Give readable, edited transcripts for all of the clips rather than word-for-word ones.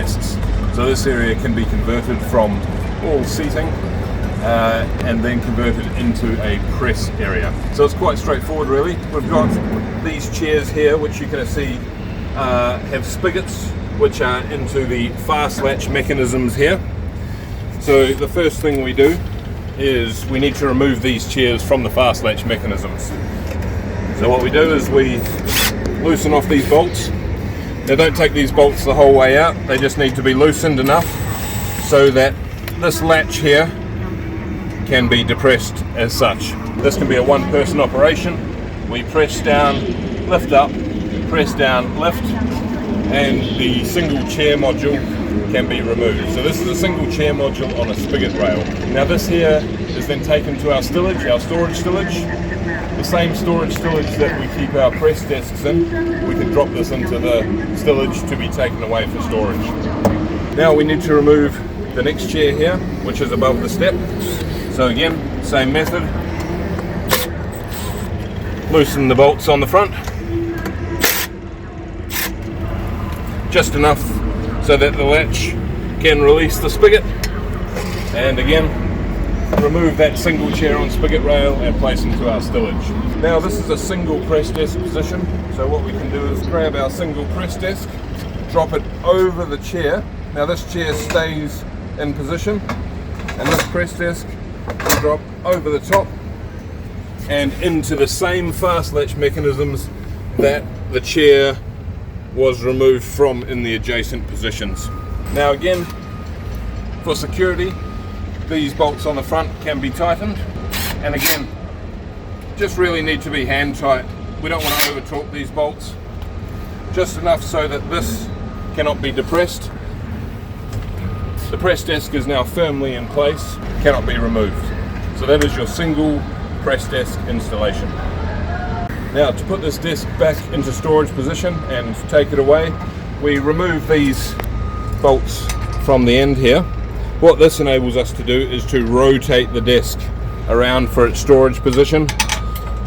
desks. So this area can be converted from all seating and then converted into a press area. So it's quite straightforward really. We've got these chairs here which you can see have spigots which are into the fast latch mechanisms here. So the first thing we do is we need to remove these chairs from the fast latch mechanisms. So what we do is we loosen off these bolts. Now don't take these bolts the whole way out, they just need to be loosened enough so that this latch here can be depressed as such. This can be a one-person operation. We press down, lift up, press down, lift, and the single chair module can be removed. So this is a single chair module on a spigot rail. Now this here is then taken to our stillage, our storage stillage. The same storage stillage that we keep our press desks in, we can drop this into the stillage to be taken away for storage. Now we need to remove the next chair here, which is above the step. So again, same method. Loosen the bolts on the front. Just enough so that the latch can release the spigot. And again, remove that single chair on spigot rail and place into our stillage. Now this is a single press desk position, so what we can do is grab our single press desk, drop it over the chair. Now this chair stays in position, and this press desk will drop over the top and into the same fast latch mechanisms that the chair was removed from in the adjacent positions. Now again, for security, these bolts on the front can be tightened, and again, just really need to be hand tight. We don't want to over torque these bolts, just enough so that this cannot be depressed. The press desk is now firmly in place, cannot be removed. So that is your single press desk installation. Now to put this desk back into storage position and take it away, we remove these bolts from the end here. What this enables us to do is to rotate the desk around for its storage position,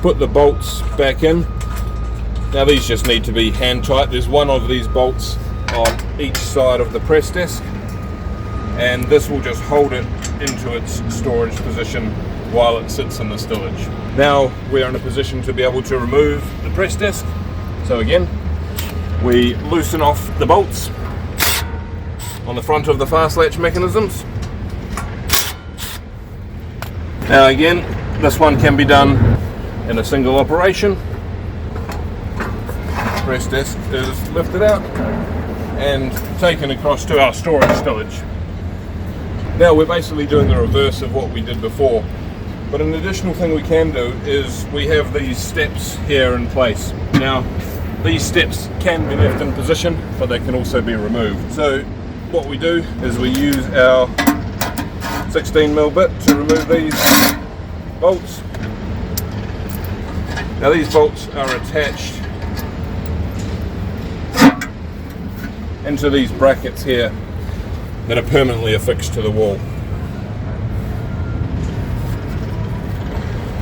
put the bolts back in. Now these just need to be hand tight. There's one of these bolts on each side of the press desk, and this will just hold it into its storage position while it sits in the stillage. Now we are in a position to be able to remove the press desk. So again, we loosen off the bolts on the front of the fast latch mechanisms. Now again, this one can be done in a single operation. Press desk is lifted out and taken across to our storage stillage. Now we're basically doing the reverse of what we did before, but an additional thing we can do is we have these steps here in place. Now these steps can be left in position, but they can also be removed. So what we do is we use our 16mm bit to remove these bolts. Now these bolts are attached into these brackets here that are permanently affixed to the wall.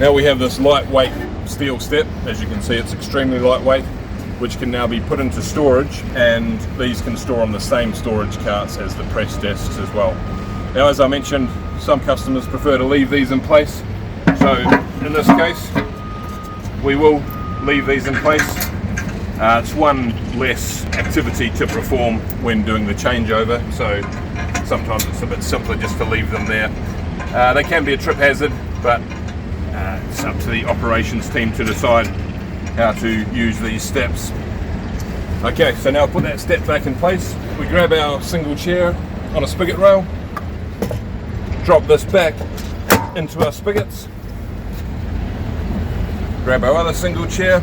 Now we have this lightweight steel step. As you can see, it's extremely lightweight, which can now be put into storage, and these can store on the same storage carts as the press desks as well. Now as I mentioned, some customers prefer to leave these in place, so in this case we will leave these in place. It's one less activity to perform when doing the changeover, so sometimes it's a bit simpler just to leave them there. They can be a trip hazard, but it's up to the operations team to decide how to use these steps. Okay, so now put that step back in place. We grab our single chair on a spigot rail, drop this back into our spigots, grab our other single chair,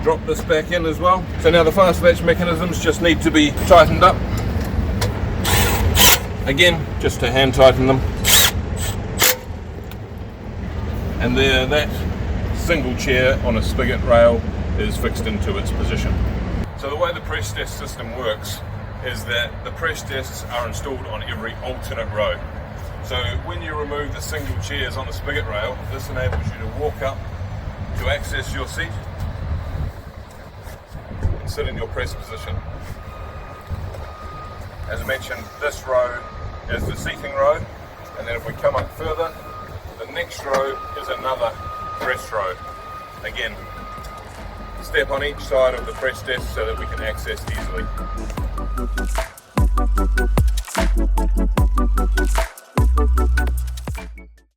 drop this back in as well. So now the fast latch mechanisms just need to be tightened up. Again, just to hand tighten them. And there, that single chair on a spigot rail is fixed into its position. So the way the press desk system works is that the press desks are installed on every alternate row. So when you remove the single chairs on the spigot rail, this enables you to walk up to access your seat and sit in your press position. As I mentioned, this row is the seating row, and then if we come up further, the next row is another press row. Again, step on each side of the press desk so that we can access easily.